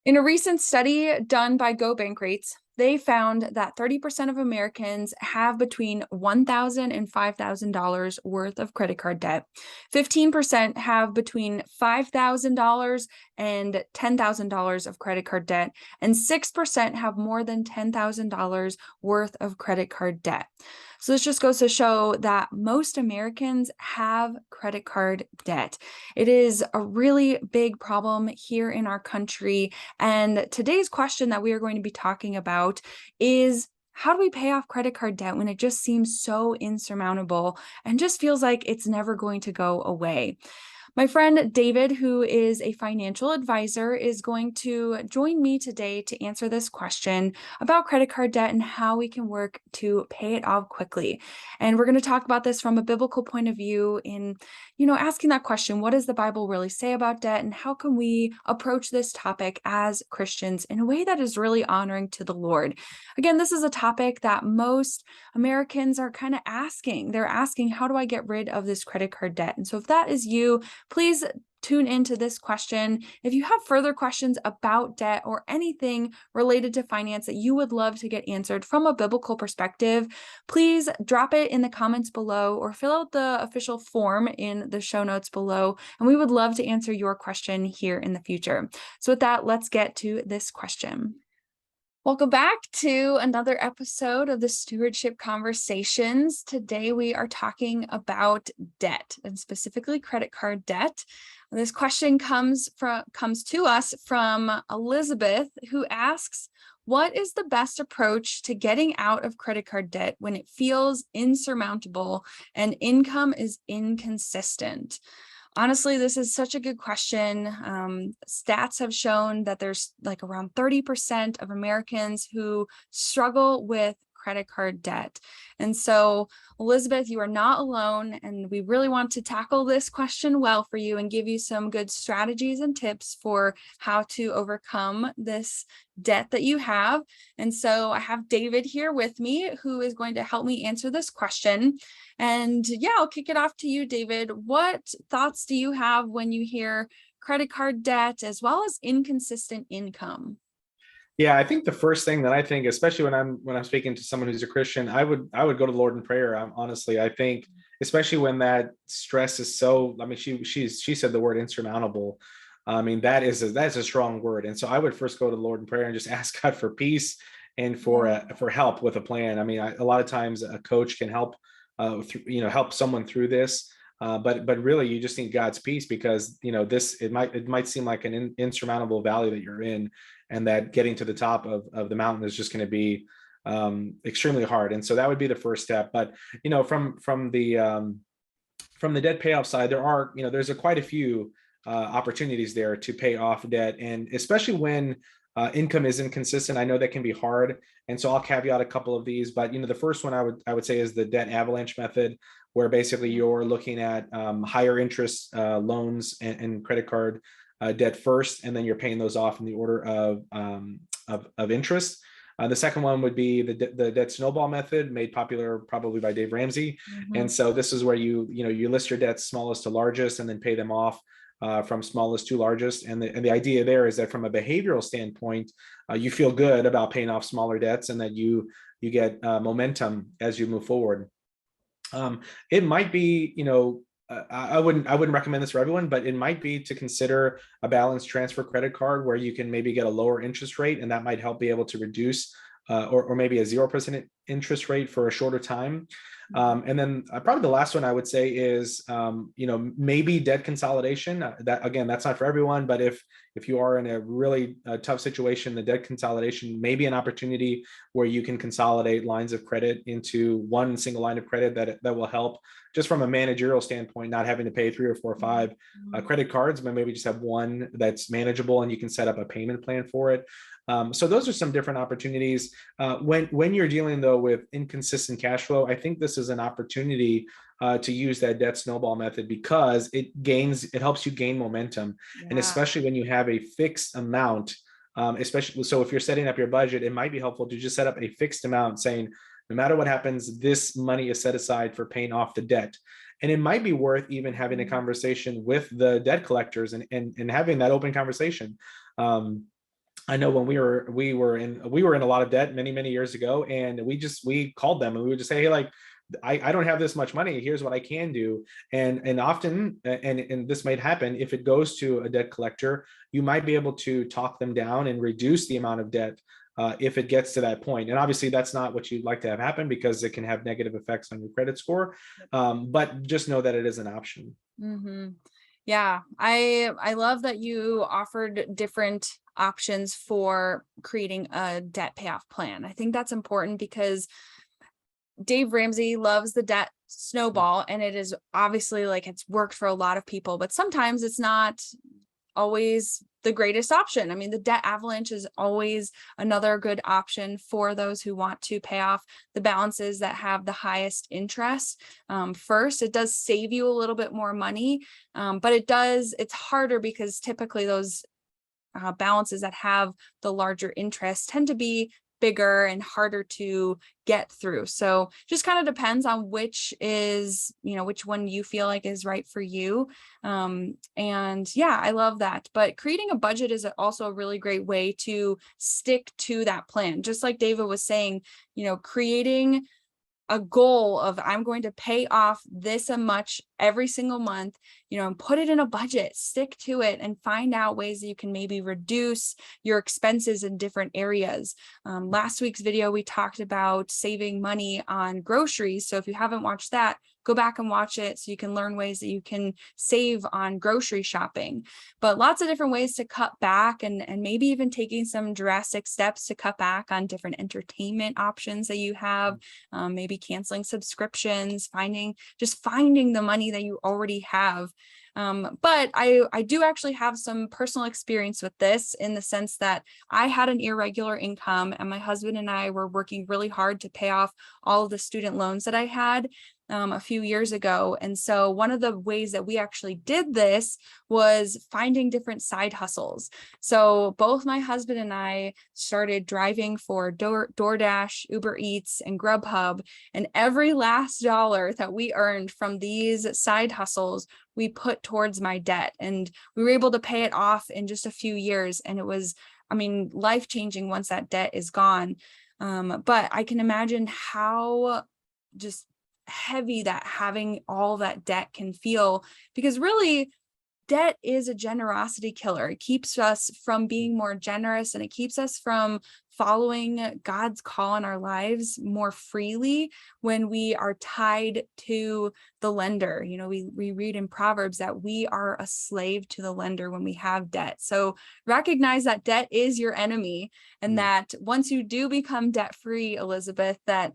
In a recent study done by Go Bank Rates, they found that 30% of Americans have between $1,000 and $5,000 worth of credit card debt. 15% have between $5,000 and $10,000 of credit card debt, and 6% have more than $10,000 worth of credit card debt. So this just goes to show that most Americans have credit card debt. It is a really big problem here in our country. And today's question that we are going to be talking about is, how do we pay off credit card debt when it just seems so insurmountable and just feels like it's never going to go away? My friend David, who is a financial advisor, is going to join me today to answer this question about credit card debt and how we can work to pay it off quickly. And we're going to talk about this from a biblical point of view in, asking that question, what does the Bible really say about debt, and how can we approach this topic as Christians in a way that is really honoring to the Lord? Again, this is a topic that most Americans are kind of asking. They're asking, how do I get rid of this credit card debt? And so if that is you, please tune into this question. If you have further questions about debt or anything related to finance that you would love to get answered from a biblical perspective, please drop it in the comments below or fill out the official form in the show notes below, and we would love to answer your question here in the future. So with that, let's get to this question. Welcome back to another episode of the Stewardship Conversations. Today we are talking about debt, and specifically credit card debt. This question comes to us from Elizabeth, who asks, what is the best approach to getting out of credit card debt when it feels insurmountable and income is inconsistent? Honestly, this is such a good question. Stats have shown that there's like around 30% of Americans who struggle with credit card debt. And so, Elizabeth, you are not alone, and we really want to tackle this question well for you and give you some good strategies and tips for how to overcome this debt that you have. And so I have David here with me who is going to help me answer this question. And yeah, I'll kick it off to you, David. What thoughts do you have when you hear credit card debt as well as inconsistent income? Yeah, I think the first thing that I think, especially when I'm speaking to someone who's a Christian, I would go to the Lord in prayer. Honestly, I think, especially when that stress is so. I mean, she said the word insurmountable. I mean, that's a strong word, and so I would first go to the Lord in prayer and just ask God for peace and for help with a plan. I mean, a lot of times a coach can help, help someone through this. But really, you just need God's peace, because it might seem like an insurmountable valley that you're in, and that getting to the top of the mountain is just going to be extremely hard. And so that would be the first step. But from the debt payoff side, there's quite a few opportunities there to pay off debt, and especially when income is inconsistent. I know that can be hard, and so I'll caveat a couple of these. But the first one I would say is the debt avalanche method, where basically you're looking at higher interest loans and credit card debt first, and then you're paying those off in the order of interest. The second one would be the debt snowball method, made popular probably by Dave Ramsey. Mm-hmm. And so this is where you list your debts smallest to largest and then pay them off from smallest to largest. And the idea there is that from a behavioral standpoint, you feel good about paying off smaller debts, and that you get momentum as you move forward. It might be, I wouldn't recommend this for everyone, but it might be to consider a balance transfer credit card where you can maybe get a lower interest rate, and that might help be able to reduce or maybe a 0% interest rate for a shorter time. And then probably the last one I would say is, maybe debt consolidation. That's not for everyone, but if you are in a really tough situation, the debt consolidation may be an opportunity where you can consolidate lines of credit into one single line of credit that will help, just from a managerial standpoint, not having to pay 3 or 4 or 5 credit cards, but maybe just have one that's manageable, and you can set up a payment plan for it. So those are some different opportunities. When you're dealing though with inconsistent cash flow, I think this is an opportunity to use that debt snowball method, because it helps you gain momentum. Yeah. And especially when you have a fixed amount, especially, so if you're setting up your budget, it might be helpful to just set up a fixed amount saying, no matter what happens, this money is set aside for paying off the debt. And it might be worth even having a conversation with the debt collectors and having that open conversation. I know when we were in a lot of debt many years ago, and we called them and we would just say, hey, like, I don't have this much money. Here's what I can do. And often, and this might happen if it goes to a debt collector, you might be able to talk them down and reduce the amount of debt if it gets to that point. And obviously, that's not what you'd like to have happen because it can have negative effects on your credit score. But just know that it is an option. Mm-hmm. Yeah, I love that you offered different options for creating a debt payoff plan. I think that's important because Dave Ramsey loves the debt snowball, and it is obviously like it's worked for a lot of people, but sometimes it's not always the greatest option. I mean, the debt avalanche is always another good option for those who want to pay off the balances that have the highest interest. First, it does save you a little bit more money, but it's harder because typically those balances that have the larger interest tend to be bigger and harder to get through. So just kind of depends on which one you feel like is right for you. And yeah, I love that. But creating a budget is also a really great way to stick to that plan. Just like David was saying, creating a goal of I'm going to pay off this much every single month, and put it in a budget, stick to it, and find out ways that you can maybe reduce your expenses in different areas. Last week's video, we talked about saving money on groceries. So if you haven't watched that, go back and watch it so you can learn ways that you can save on grocery shopping. But lots of different ways to cut back, and maybe even taking some drastic steps to cut back on different entertainment options that you have, maybe canceling subscriptions, finding the money that you already have. But I do actually have some personal experience with this, in the sense that I had an irregular income and my husband and I were working really hard to pay off all of the student loans that I had a few years ago. And so one of the ways that we actually did this was finding different side hustles. So both my husband and I started driving for DoorDash, Uber Eats, and Grubhub. And every last dollar that we earned from these side hustles, we put towards my debt. And we were able to pay it off in just a few years. And it was, life-changing once that debt is gone. But I can imagine how just heavy that having all that debt can feel, because really debt is a generosity killer. It keeps us from being more generous, and it keeps us from following God's call in our lives more freely when we are tied to the lender. We read in Proverbs that we are a slave to the lender when we have debt. So recognize that debt is your enemy, and that once you do become debt free, Elizabeth, that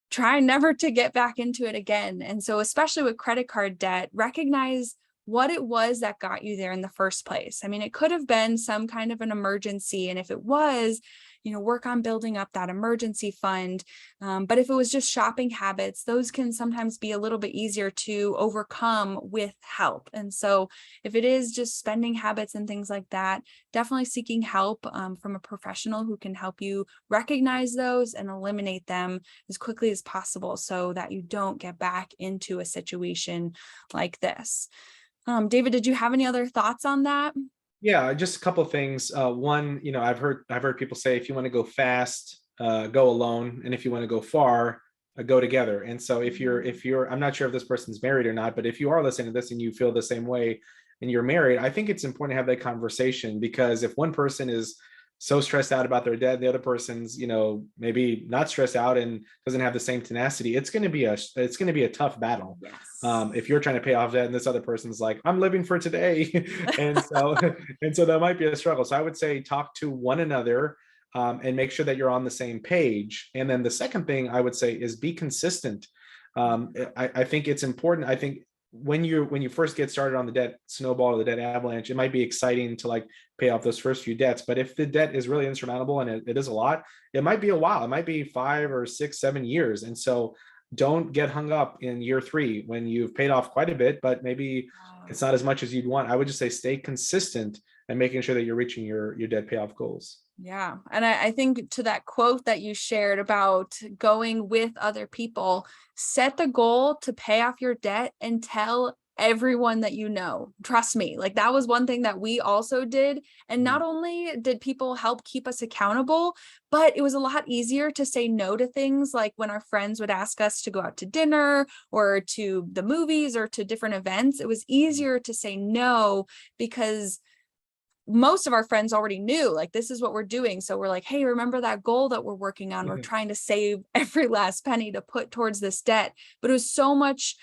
try never to get back into it again. And so especially with credit card debt, recognize what it was that got you there in the first place. It could have been some kind of an emergency. And if it was, work on building up that emergency fund. But if it was just shopping habits, those can sometimes be a little bit easier to overcome with help. And so if it is just spending habits and things like that, definitely seeking help from a professional who can help you recognize those and eliminate them as quickly as possible, so that you don't get back into a situation like this. David, did you have any other thoughts on that? Yeah, just a couple of things. One, I've heard people say if you want to go fast, go alone, and if you want to go far, go together. And so if you're, I'm not sure if this person's married or not, but if you are listening to this and you feel the same way and you're married, I think it's important to have that conversation, because if one person is so stressed out about their debt, and the other person's, maybe not stressed out and doesn't have the same tenacity, it's going to be a tough battle. Yes. If you're trying to pay off debt and this other person's like, I'm living for today. and so that might be a struggle. So I would say talk to one another, and make sure that you're on the same page. And then the second thing I would say is be consistent. I think it's important. I think when you first get started on the debt snowball or the debt avalanche, it might be exciting to like pay off those first few debts. But if the debt is really insurmountable, and it is a lot, it might be a while. It might be 5 or 6, 7 years. And so don't get hung up in year 3 when you've paid off quite a bit, but maybe it's not as much as you'd want. I would just say stay consistent and making sure that you're reaching your debt payoff goals. Yeah. And I think to that quote that you shared about going with other people, set the goal to pay off your debt and tell everyone that you know. Trust me, like that was one thing that we also did. And not only did people help keep us accountable, but it was a lot easier to say no to things like when our friends would ask us to go out to dinner or to the movies or to different events. It was easier to say no because most of our friends already knew, like, this is what we're doing. So we're like, hey, remember that goal that we're working on? We're trying to save every last penny to put towards this debt. But it was so much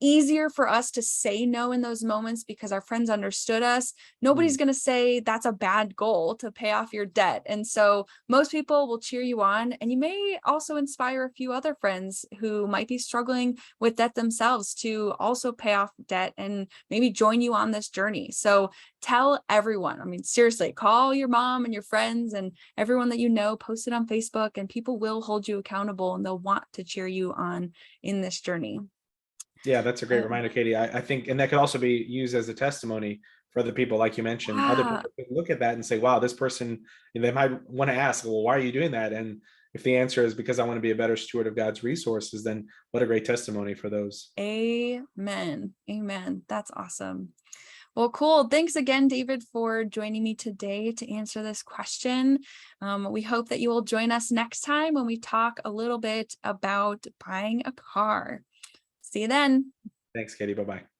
easier for us to say no in those moments because our friends understood us. Nobody's going to say that's a bad goal to pay off your debt. And so most people will cheer you on, and you may also inspire a few other friends who might be struggling with debt themselves to also pay off debt and maybe join you on this journey. So tell everyone. I mean, seriously, call your mom and your friends and everyone that you know, post it on Facebook, and people will hold you accountable and they'll want to cheer you on in this journey. Yeah, that's a great reminder, Katie. I think, and that could also be used as a testimony for other people, like you mentioned. Other Yeah, people can look at that and say, wow, this person, they might want to ask, well, why are you doing that? And if the answer is because I want to be a better steward of God's resources, then what a great testimony for those. amen. Amen. That's awesome. Well, cool. Thanks again, David, for joining me today to answer this question. We hope that you will join us next time when we talk a little bit about buying a car. See you then. Thanks, Katie. Bye-bye.